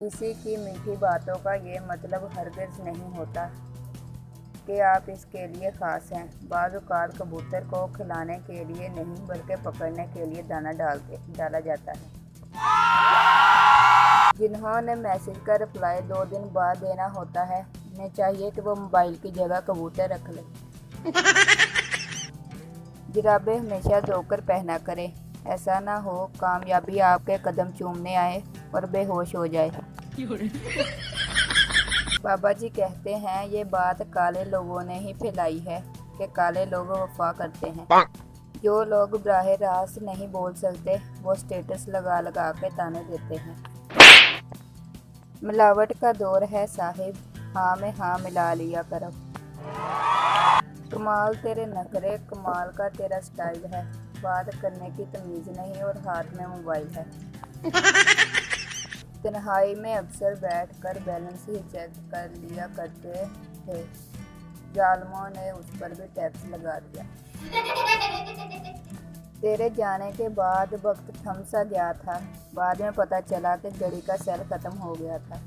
किसी की मीठी बातों का ये मतलब हरगिज़ नहीं होता कि आप इसके लिए ख़ास हैं। बाज़ औक़ात कबूतर को खिलाने के लिए नहीं बल्कि पकड़ने के लिए दाना डाला जाता है। जिन्होंने मैसेज का रिप्लाई 2 दिन बाद देना होता है, उन्हें चाहिए कि वो मोबाइल की जगह कबूतर रख लें। जुराबें हमेशा धोकर पहना करें, ऐसा ना हो कामयाबी आपके कदम चूमने आए और बेहोश हो जाए। बाबा जी कहते हैं ये बात काले लोगों ने ही फैलाई है कि काले लोग वफा करते हैं। जो लोग बराह रास्त नहीं बोल सकते वो स्टेटस लगा लगा के ताने देते हैं। मिलावट का दौर है साहिब, हाँ में हाँ मिला लिया करो। कमाल तेरे नखरे, कमाल का तेरा स्टाइल है, बात करने की तमीज़ नहीं और हाथ में मोबाइल है। तन्हाई में अक्सर बैठकर बैलेंस ही चेक कर लिया करते थे, जालिमों ने उस पर भी टैक्स लगा दिया। तेरे जाने के बाद वक्त थम सा गया था, बाद में पता चला कि घड़ी का सेल ख़त्म हो गया था।